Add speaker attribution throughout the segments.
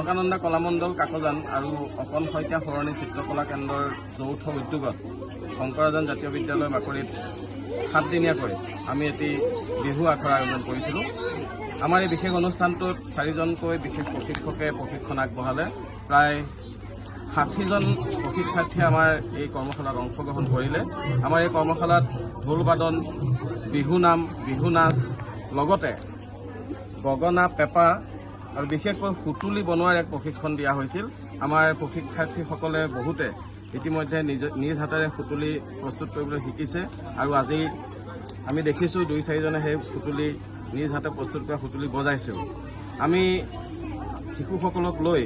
Speaker 1: কনকানন্দা কলামণ্ডল কাকজান আৰু অকণ শইকীয়া সৰণী চিত্ৰকলা কেন্দ্ৰৰ যৌথ উদ্যোগত শংকৰাজান জাতীয় বিদ্যালয় বাকৰিত 7 দিনীয়াকৈ আমি এটি বিহু আখৰা আয়োজন কৰিছিলোঁ। আমাৰ এই বিশেষ অনুষ্ঠানটোত 4জনকৈ বিশেষ প্ৰশিক্ষকে প্ৰশিক্ষণ আগবঢ়ালে। প্ৰায় 60জন প্ৰশিক্ষাৰ্থীয়ে আমাৰ এই কৰ্মশালাত অংশগ্ৰহণ কৰিলে। আমাৰ এই কৰ্মশালাত ঢোল বাদন, বিহু নাম, বিহু নাচ, লগতে গগনা, পেঁপা আৰু বিশেষকৈ সুতুলি বনোৱাৰ এক প্ৰশিক্ষণ দিয়া হৈছিল। আমাৰ প্ৰশিক্ষাৰ্থীসকলে বহুতে ইতিমধ্যে নিজ হাতেৰে সুতুলি প্ৰস্তুত কৰিবলৈ শিকিছে আৰু আজি আমি দেখিছোঁ 2-4জনে সেই সুতুলি নিজ হাতে প্ৰস্তুত কৰা সুতুলি বজাইছেও। আমি শিশুসকলক লৈ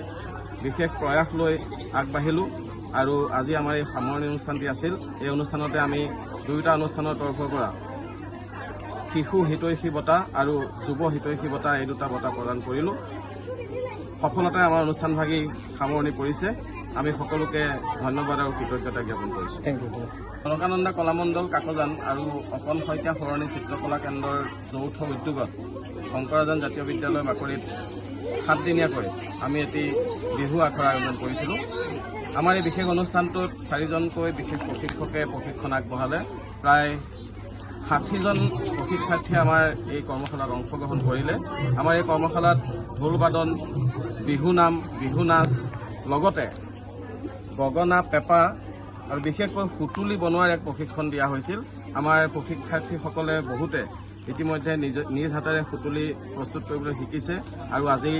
Speaker 1: বিশেষ প্ৰয়াস লৈ আগবাঢ়িলোঁ আৰু আজি আমাৰ এই সামৰণি অনুষ্ঠানটি আছিল। এই অনুষ্ঠানতে আমি 2টা অনুষ্ঠানৰ তৰফৰ পৰা শিশু হিতৈষী বঁটা আৰু যুৱ হিতৈষী বঁটা, এই 2টা বঁটা প্ৰদান কৰিলোঁ। সফলতাৰে আমাৰ অনুষ্ঠানভাগি সামৰণি পৰিছে। আমি সকলোকে ধন্যবাদ আৰু কৃতজ্ঞতা জ্ঞাপন কৰিছোঁ। কনকানন্দা কলামণ্ডল কাকজান আৰু অকণ শইকীয়া সৰণী চিত্ৰকলা কেন্দ্ৰৰ যৌথ উদ্যোগত শংকৰাজান জাতীয় বিদ্যালয় বাকৰিত 7 দিনীয়াকৈ আমি এটি বিহু আখৰা আয়োজন কৰিছিলোঁ। আমাৰ এই বিশেষ অনুষ্ঠানটোত 4জনকৈ বিশেষ প্ৰশিক্ষকে প্ৰশিক্ষণ আগবঢ়ালে। প্ৰায় 60জন প্ৰশিক্ষাৰ্থীয়ে আমাৰ এই কৰ্মশালাত অংশগ্ৰহণ কৰিলে। আমাৰ এই কৰ্মশালাত ঢোল বাদন, বিহু নাম, বিহু নাচ, লগতে গগনা, পেঁপা আৰু বিশেষকৈ সুতুলি বনোৱাৰ এক প্ৰশিক্ষণ দিয়া হৈছিল। আমাৰ প্ৰশিক্ষাৰ্থীসকলে বহুতে ইতিমধ্যে নিজ হাতেৰে সুতুলি প্ৰস্তুত কৰিবলৈ শিকিছে আৰু আজি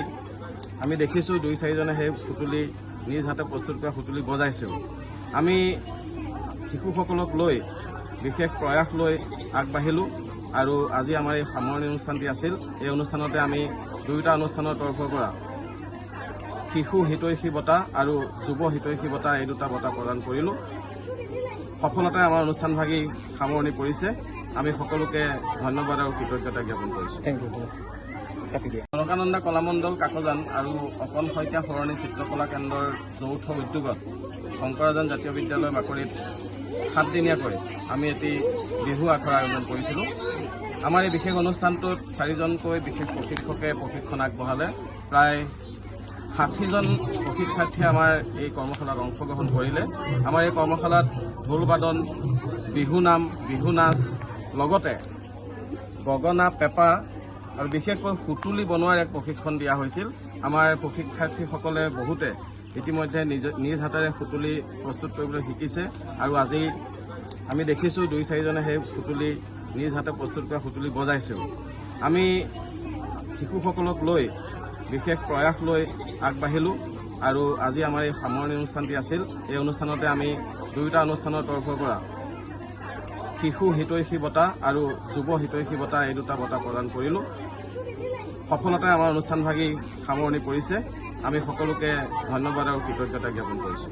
Speaker 1: আমি দেখিছোঁ 2-4জনে সেই সুতুলি নিজ হাতে প্ৰস্তুত কৰা সুতুলি বজাইছেও। আমি শিশুসকলক লৈ বিশেষ প্ৰয়াস লৈ আগবাঢ়িলোঁ আৰু আজি আমাৰ এই সামৰণি অনুষ্ঠানটি আছিল। এই অনুষ্ঠানতে আমি 2টা অনুষ্ঠানৰ তৰফৰ পৰা শিশু হিতৈষী বঁটা আৰু যুৱ হিতৈষী বঁটা, এই 2টা বঁটা প্ৰদান কৰিলোঁ। সফলতাৰে আমাৰ অনুষ্ঠানভাগি সামৰণি পৰিছে। আমি সকলোকে ধন্যবাদ আৰু কৃতজ্ঞতা জ্ঞাপন কৰিছোঁ। কনকানন্দা কলামণ্ডল কাকজান আৰু অকণ শইকীয়া সৰণী চিত্ৰকলা কেন্দ্ৰৰ যৌথ উদ্যোগত শংকৰাজান জাতীয় বিদ্যালয় বাকৰিত 7 দিনীয়াকৈ আমি এটি বিহু আখৰা আয়োজন কৰিছিলোঁ। আমাৰ এই বিশেষ অনুষ্ঠানটোত 4জনকৈ বিশেষ প্ৰশিক্ষকে প্ৰশিক্ষণ আগবঢ়ালে। প্ৰায় 60জন প্ৰশিক্ষাৰ্থীয়ে আমাৰ এই কৰ্মশালাত অংশগ্ৰহণ কৰিলে। আমাৰ এই কৰ্মশালাত ঢোল বাদন, বিহু নাম, বিহু নাচ, লগতে গগনা, পেঁপা আৰু বিশেষকৈ সুতুলি বনোৱাৰ এক প্ৰশিক্ষণ দিয়া হৈছিল। আমাৰ প্ৰশিক্ষাৰ্থীসকলে বহুতে ইতিমধ্যে নিজ হাতেৰে সুতুলি প্ৰস্তুত কৰিবলৈ শিকিছে আৰু আজি আমি দেখিছোঁ 2-4জনে সেই সুতুলি নিজ হাতে প্ৰস্তুত কৰা সুতুলি বজাইছেও। আমি শিশুসকলক লৈ বিশেষ প্ৰয়াস লৈ আগবাঢ়িলোঁ আৰু আজি আমাৰ এই সামৰণি অনুষ্ঠানটি আছিল। এই অনুষ্ঠানতে আমি 2টা অনুষ্ঠানৰ তৰফৰ পৰা শিশু হিতৈষী বঁটা আৰু যুৱ হিতৈষী বঁটা, এই 2টা বঁটা প্ৰদান কৰিলোঁ। সফলতাৰে আমাৰ অনুষ্ঠানভাগি সামৰণি পৰিছে। আমি সকলোকে ধন্যবাদ আৰু কৃতজ্ঞতা জ্ঞাপন কৰিছোঁ।